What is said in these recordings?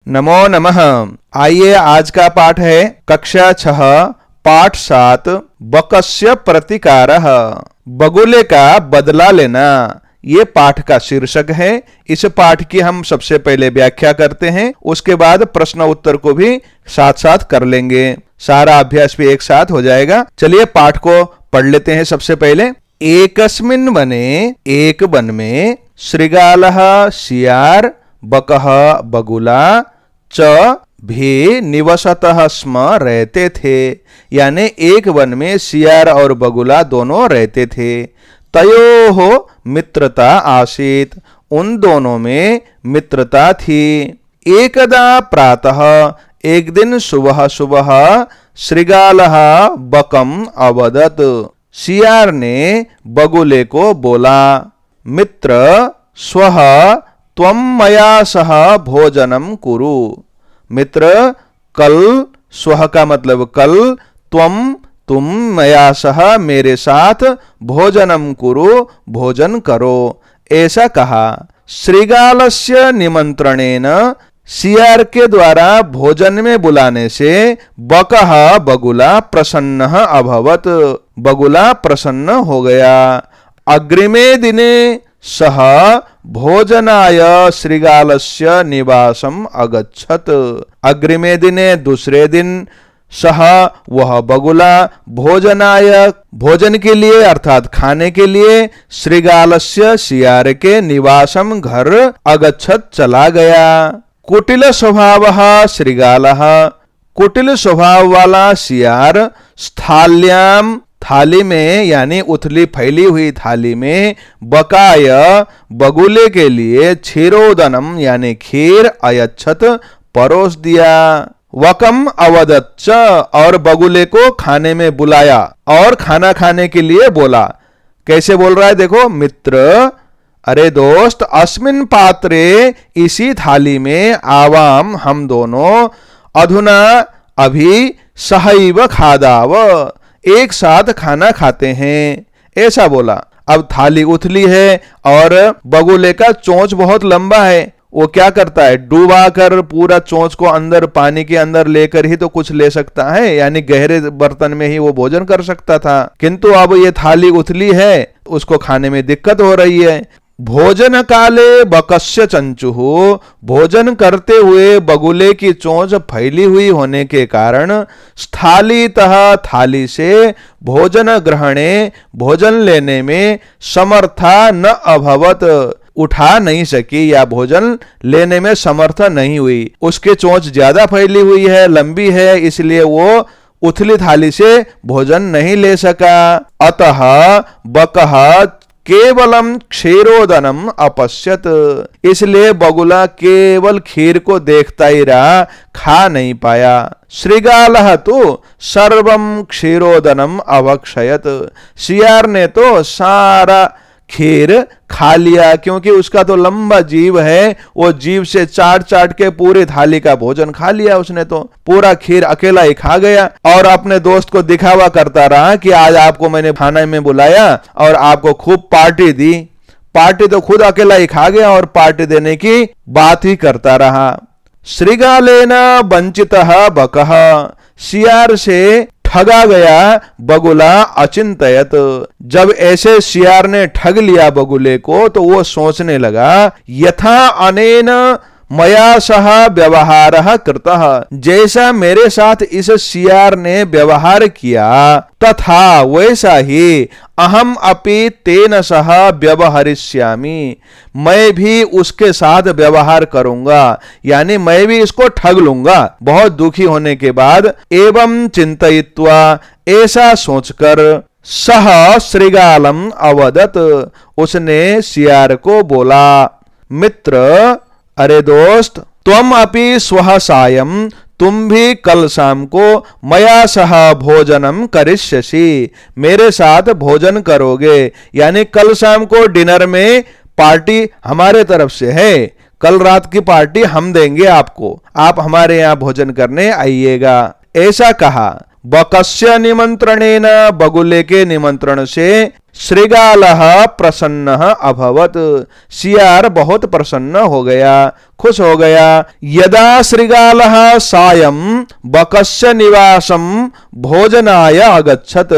नमो नमः। आइए आज का पाठ है कक्षा 6 पाठ 7 बकस्य प्रतिकारः, बगुले का बदला लेना। ये पाठ का शीर्षक है। इस पाठ की हम सबसे पहले व्याख्या करते हैं, उसके बाद प्रश्न उत्तर को भी साथ साथ कर लेंगे। सारा अभ्यास भी एक साथ हो जाएगा। चलिए पाठ को पढ़ लेते हैं। सबसे पहले एकस्मिन् वने, एक वन में, श्रृगालः सियार, बकः बगुला, च भी निवसतः स्म रहते थे। यानी एक वन में सियार और बगुला दोनों रहते थे। तयोः मित्रता आसीत, उन दोनों में मित्रता थी। एकदा प्रातः, एक दिन सुबह सुबह, श्रृगालः बकम अवदत, सियार ने बगुले को बोला, मित्र स्वः त्वं मया सह भोजनम कुरु। मित्र कल, स्वः का मतलब कल, त्वं तुम, मया सह मेरे साथ, भोजनम कुरु भोजन करो, ऐसा कहा। श्रृगालस्य निमंत्रणेन, सियार के द्वारा भोजन में बुलाने से, बकः बगुला प्रसन्नः अभवत, बगुला प्रसन्न हो गया। अग्रिमे दिने सह भोजनाय श्रृगालस्य निवासम अगच्छत। अग्रिमे दिने दूसरे दिन, सह वह बगुला, भोजनाय भोजन के लिए अर्थात खाने के लिए, श्रृगालस्य सियार के निवासम घर, अगच्छत चला गया। कुटिल स्वभावः श्रृगालः, कुटिल स्वभाव वाला सियार, स्थाल्याम थाली में यानी उथली फैली हुई थाली में, बकाय बगुले के लिए, क्षीरोदनम यानी खीर, अयच्छत परोस दिया। वकम अवदच्च, और बगुले को खाने में बुलाया और खाना खाने के लिए बोला। कैसे बोल रहा है देखो, मित्र अरे दोस्त, अस्मिन् पात्रे इसी थाली में, आवाम हम दोनों, अधुना अभी, सहैव खादाव एक साथ खाना खाते हैं, ऐसा बोला। अब थाली उथली है और बगुले का चोंच बहुत लंबा है। वो क्या करता है, डूबा कर पूरा चोंच को अंदर पानी के अंदर लेकर ही तो कुछ ले सकता है, यानी गहरे बर्तन में ही वो भोजन कर सकता था। किंतु अब ये थाली उथली है, उसको खाने में दिक्कत हो रही है। भोजन काले बकस्य चंचुः, भोजन करते हुए बगुले की चोंच फैली हुई होने के कारण, स्थालीतः थाली से, भोजन ग्रहणे भोजन लेने में, समर्था न अभवत उठा नहीं सकी या भोजन लेने में समर्थ नहीं हुई। उसके चोंच ज्यादा फैली हुई है, लंबी है, इसलिए वो उथली थाली से भोजन नहीं ले सका। अतः बकः केवलम क्षीरोदनम अपश्यत, इसलिए बगुला केवल खीर को देखता ही रहा, खा नहीं पाया। श्रृगालः तो सर्वम क्षीरोदनम अभक्षयत, सियार ने तो सारा खीर खा लिया, क्योंकि उसका तो लंबा जीव है, वो जीव से चाट चाट के पूरी थाली का भोजन खा लिया। उसने तो पूरा खीर अकेला ही खा गया और अपने दोस्त को दिखावा करता रहा कि आज आपको मैंने खाने में बुलाया और आपको खूब पार्टी दी। पार्टी तो खुद अकेला ही खा गया और पार्टी देने की बात ही करता रहा। श्रृगालेन वंचितः बकः, सियार से ठगा गया बगुला अचिंतयत। जब ऐसे सियार ने ठग लिया बगुले को, तो वो सोचने लगा, यथा अनेन मया सह व्यवहारः कृतः, जैसा मेरे साथ इस सियार ने व्यवहार किया, तथा वैसा ही अहम अपि तेन सह व्यवहरिष्यामि, मैं भी उसके साथ व्यवहार करूंगा, यानी मैं भी इसको ठग लूंगा। बहुत दुखी होने के बाद, एवं चिंतयित्वा ऐसा सोचकर, सह श्रृगालम अवदत, उसने सियार को बोला, मित्र अरे दोस्त, त्वम अपि स्वः सायं, तुम भी कल शाम को, मया सह भोजनम करिष्यसि, मेरे साथ भोजन करोगे, यानी कल शाम को डिनर में पार्टी हमारे तरफ से है, कल रात की पार्टी हम देंगे आपको, आप हमारे यहाँ भोजन करने आइएगा, ऐसा कहा। बकस्य निमंत्रणेन, बगुले के निमंत्रण से, श्रृगालः प्रसन्नः अभवत्, सियार बहुत प्रसन्न हो गया, खुश हो गया। यदा श्रृगालः सायं बकस्य निवासं भोजनाय अगच्छत्,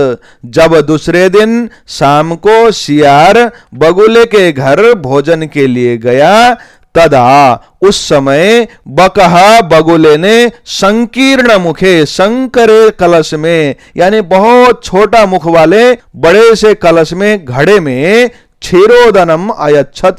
जब दूसरे दिन शाम को सियार बगुले के घर भोजन के लिए गया, तदा उस समय बकह बगुले ने संकीर्ण मुखे, संकरे कलश में, यानी बहुत छोटा मुख वाले बड़े से कलश में, घड़े में क्षीरोदनम अयच्छत,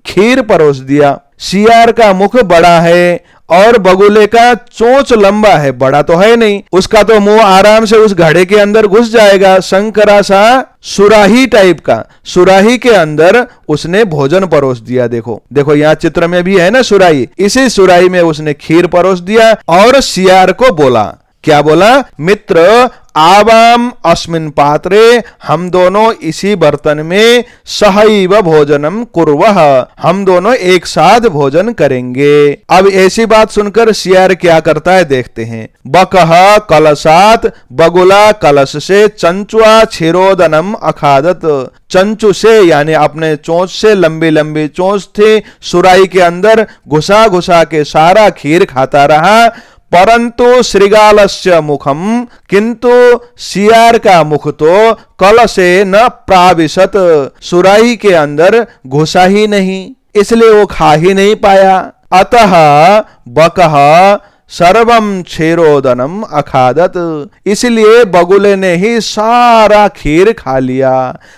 खीर परोस दिया। सियार का मुख बड़ा है और बगुले का चोंच लंबा है, बड़ा तो है नहीं, उसका तो मुंह आराम से उस घड़े के अंदर घुस जाएगा। संकरा सा सुराही टाइप का, सुराही के अंदर उसने भोजन परोस दिया। देखो देखो यहाँ चित्र में भी है ना सुराही, इसी सुराही में उसने खीर परोस दिया और सियार को बोला, क्या बोला? मित्र आवाम अस्मिन् पात्रे, हम दोनों इसी बर्तन में सहैव भोजनम कुर्वः, हम दोनों एक साथ भोजन करेंगे। अब ऐसी बात सुनकर सियार क्या करता है देखते हैं। बकः कलशात, बगुला कलश से, चंचुआ क्षीरोदनम अखादत, चंचु से यानी अपने चोंच से, लंबी लंबी चोंच थी, सुराही के अंदर घुसा घुसा के सारा खीर खाता रहा। परंतु श्रृगालस्य मुखम, किंतु सियार का मुख तो कल से न प्राविशत, सुराही के अंदर घुसा ही नहीं, इसलिए वो खा ही नहीं पाया। अतः बकः सर्वम क्षीरोदनम अखादत, इसलिए बगुले ने ही सारा खीर खा लिया।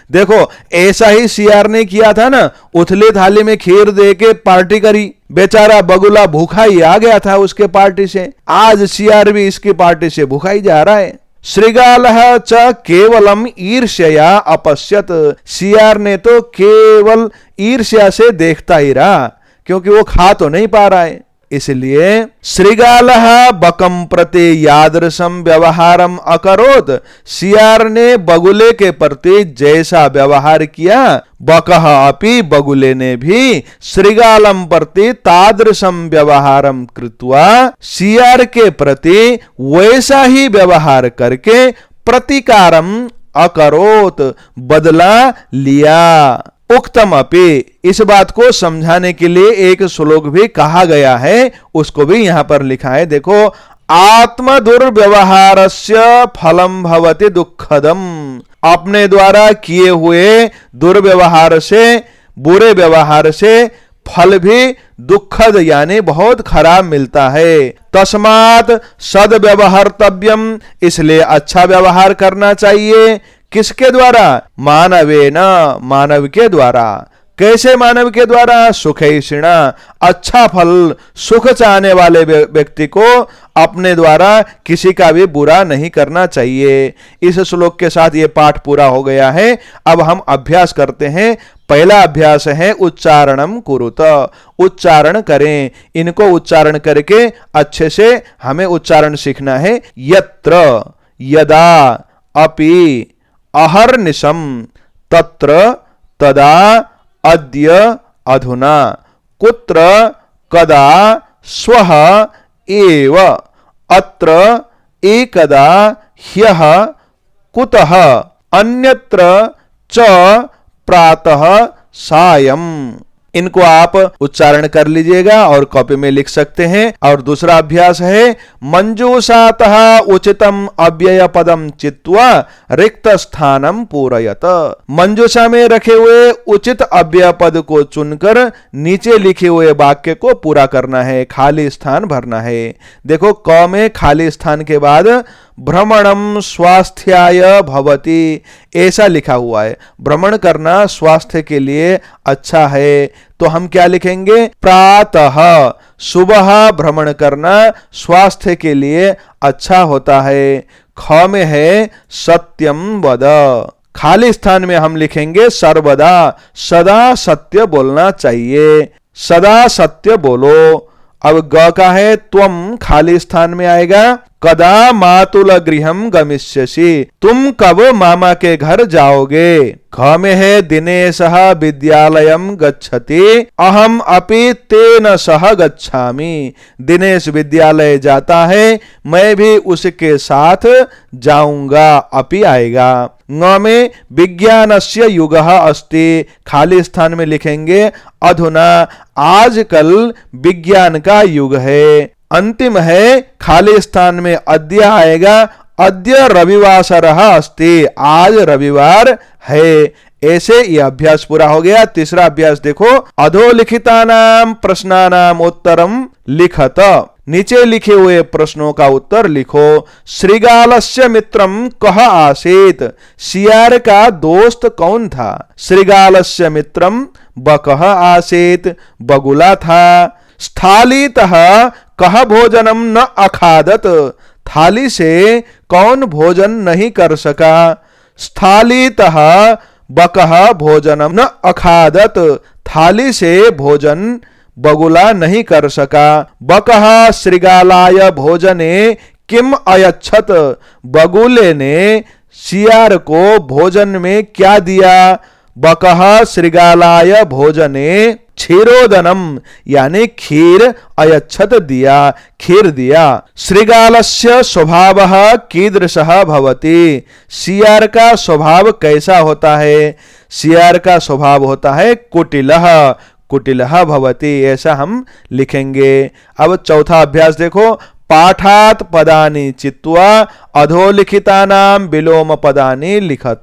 देखो ऐसा ही सियार ने किया था ना, उथली थाली में खीर दे के पार्टी करी, बेचारा बगुला भूखा ही आ गया था उसके पार्टी से। आज सियार भी इसकी पार्टी से भूखा ही जा रहा है। श्रृगालः च केवलम ईर्ष्या अपश्यत, सियार ने तो केवल ईर्ष्या से देखता ही रहा, क्योंकि वो खा तो नहीं पा रहा है। इसलिए श्रृगालः बकम प्रति यादृशम व्यवहारम अकरोत, सियार ने बगुले के प्रति जैसा व्यवहार किया, बकः अपि, बगुले ने भी श्रृगालम प्रति तादृशम व्यवहारम कृत्वा, सियार के प्रति वैसा ही व्यवहार करके प्रतिकारम अकरोत, बदला लिया। उक्तम अपि, इस बात को समझाने के लिए एक श्लोक भी कहा गया है, उसको भी यहां पर लिखा है। देखो, आत्म दुर्व्यवहारस्य फलम भवति दुःखदम, अपने द्वारा किए हुए दुर्व्यवहार से, बुरे व्यवहार से फल भी दुखद यानी बहुत खराब मिलता है। तस्मात् सद्व्यवहर्तव्यम, इसलिए अच्छा व्यवहार करना चाहिए। किसके द्वारा? मानवेन, मानव के द्वारा। कैसे मानव के द्वारा? सुखैषिणा, अच्छा फल, सुख चाहने वाले व्यक्ति को अपने द्वारा किसी का भी बुरा नहीं करना चाहिए। इस श्लोक के साथ ये पाठ पूरा हो गया है। अब हम अभ्यास करते हैं। पहला अभ्यास है उच्चारणम कुरुत, उच्चारण करें। इनको उच्चारण करके अच्छे से हमें उच्चारण सीखना है। यत्र, यदा, अपि, अहर्निशम, तत्र, तदा, अद्य, अधुना, कुत्र, कदा, स्वः, एव, अत्र, एकदा, ह्यः, कुतः, अन्यत्र च, प्रातः, सायं। इनको आप उच्चारण कर लीजिएगा और कॉपी में लिख सकते हैं। और दूसरा अभ्यास है मंजूषातः उचितम अव्यय पदम चित्वा रिक्त स्थानम पूरयत, मंजूषा में रखे हुए उचित अव्यय पद को चुनकर नीचे लिखे हुए वाक्य को पूरा करना है, खाली स्थान भरना है। देखो, क में खाली स्थान के बाद भ्रमणम स्वास्थ्याय भवति, ऐसा लिखा हुआ है। भ्रमण करना स्वास्थ्य के लिए अच्छा है, तो हम क्या लिखेंगे? प्रातः, सुबह भ्रमण करना स्वास्थ्य के लिए अच्छा होता है। ख में है सत्यम वद, खाली स्थान में हम लिखेंगे सर्वदा, सदा सत्य बोलना चाहिए, सदा सत्य बोलो। अब ग का है त्वम, खाली स्थान में आएगा कदा मातुल गृहम गमिष्यसि, तुम कब मामा के घर जाओगे। ख में है दिनेशः विद्यालयम गच्छति, अहम अपि तेन सह गच्छामि। दिनेश विद्यालय जाता है, मैं भी उसके साथ जाऊंगा, अपि आएगा। ङ में विज्ञानस्य युगः अस्ति, खाली स्थान में लिखेंगे अधुना, आजकल विज्ञान का युग है। अंतिम है खाली स्थान में अद्य आएगा, अद्य रविवासरः अस्ति, आज रविवार है। ऐसे यह अभ्यास पूरा हो गया। तीसरा अभ्यास देखो, अधोलिखितानां प्रश्नानां उत्तरम लिखत, नीचे लिखे हुए प्रश्नों का उत्तर लिखो। श्रीगालस्य मित्रम कह आसीत, सियार का दोस्त कौन था। श्रीगालस्य मित्रम बकः आसीत, बगुला था। स्थालीतः कह भोजनम न अखादत, थाली से कौन भोजन नहीं कर सका। स्थालीतः बकः भोजनम न अखादत, थाली से भोजन बगुला नहीं कर सका। बकः श्रीगालाय भोजने किम अयच्छत, बगुले ने सियार को भोजन में क्या दिया। बकः श्रीगालाय भोजने क्षीरोदनम, यानी खीर अयच्छत दिया, खीर दिया। श्रीगालस्य स्वभावः कीदृशः भवति, सियार का स्वभाव कैसा होता है। सियार का स्वभाव होता है कुटिलः, कुटिलः भवति, ऐसा हम लिखेंगे। अब चौथा अभ्यास देखो, पाठात पदानि चित्वा अधोलिखितानां विलोम पदानि लिखत।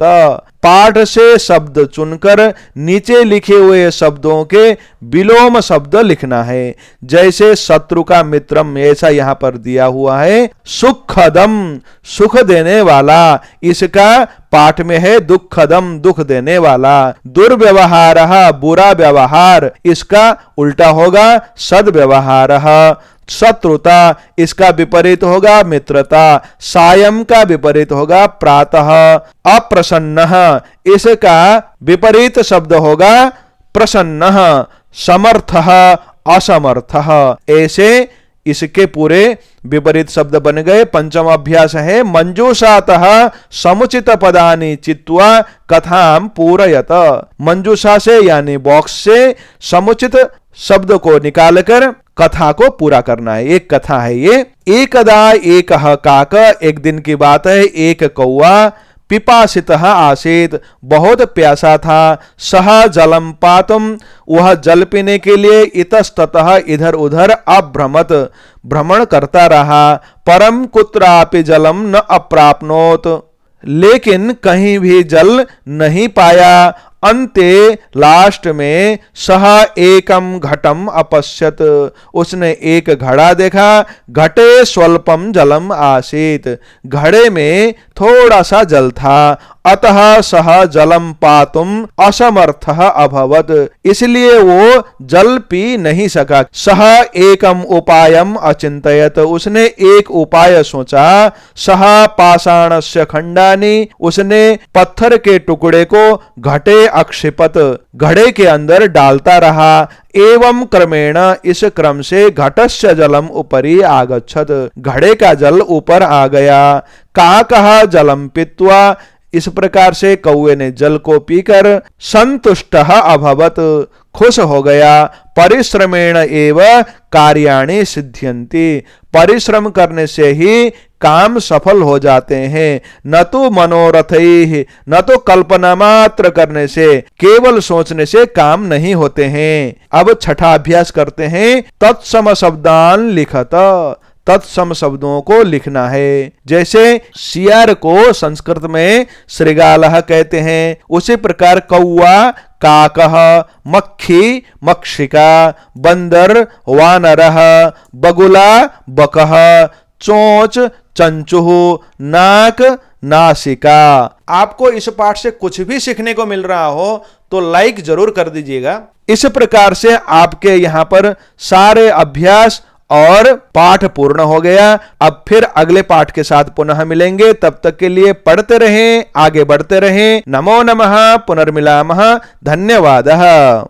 पाठ से शब्द चुनकर नीचे लिखे हुए शब्दों के विलोम शब्द लिखना है। जैसे शत्रु का मित्रम, ऐसा यहाँ पर दिया हुआ है। सुखदम, सुख देने वाला, इसका पाठ में है दुखदम, दुख देने वाला। दुर्व्यवहारः, बुरा व्यवहार, इसका उल्टा होगा सद्व्यवहारः। शत्रुता, इसका विपरीत होगा मित्रता। सायं का विपरीत होगा प्रातः। अप्रसन्नः, इसका विपरीत शब्द होगा प्रसन्नः। समर्थः, असमर्थः, ऐसे इसके पूरे विपरीत शब्द बन गए। पंचम अभ्यास है, मंजूषातः समुचित पदानि चित्वा कथाम पूरयत। मंजूषा से यानी बॉक्स से समुचित शब्द को निकालकर कथा को पूरा करना है। एक कथा है ये। एकदा एकः काक, एक दिन की बात है, एक कौवा पिपासितः आसीत, बहुत प्यासा था। सह जलम पातुम, वह जल पीने के लिए इतस्ततः इधर उधर अभ्रमत, भ्रमण करता रहा। परम कुत्रापि जलम न अप्राप्नोत, लेकिन कहीं भी जल नहीं पाया। अंते लास्ट में सह एकम घटम अपश्यत, उसने एक घड़ा देखा। घटे स्वल्पम जलम आसीत, घड़े में थोड़ा सा जल था। अतः सह जलम पातुम असमर्थः अभवत, इसलिए वो जल पी नहीं सका। सह एकम उपायम अचिंतयत, उसने एक उपाय सोचा। सह पाषाणस्य खंडानि, उसने पत्थर के टुकड़े को घटे अक्षिपत, घड़े के अंदर डालता रहा। एवं क्रमेण, इस क्रम से घटस्य जलम उपरि आगच्छत, घड़े का जल ऊपर आ गया। काकः जलम पीत्वा, इस प्रकार से कौवे ने जल को पीकर संतुष्टः अभवत, खुश हो गया। परिश्रमेण एव कार्याणि सिद्ध्यन्ति, परिश्रम करने से ही काम सफल हो जाते हैं। न तो मनोरथैः, न तो कल्पना मात्र करने से, केवल सोचने से काम नहीं होते हैं। अब छठा अभ्यास करते हैं। तत्सम शब्दान लिखत, तत्सम शब्दों को लिखना है। जैसे सियार को संस्कृत में श्रीगालः कहते हैं, उसी प्रकार कौवा काकः, मक्खी मक्षिका, बंदर वानरः, बगुला बकः, चोंच चंचुः, नाक नासिका। आपको इस पाठ से कुछ भी सीखने को मिल रहा हो तो लाइक जरूर कर दीजिएगा। इस प्रकार से आपके यहाँ पर सारे अभ्यास और पाठ पूर्ण हो गया। अब फिर अगले पाठ के साथ पुनः मिलेंगे, तब तक के लिए पढ़ते रहें, आगे बढ़ते रहें। नमो नमः, पुनर्मिलामः, धन्यवादः।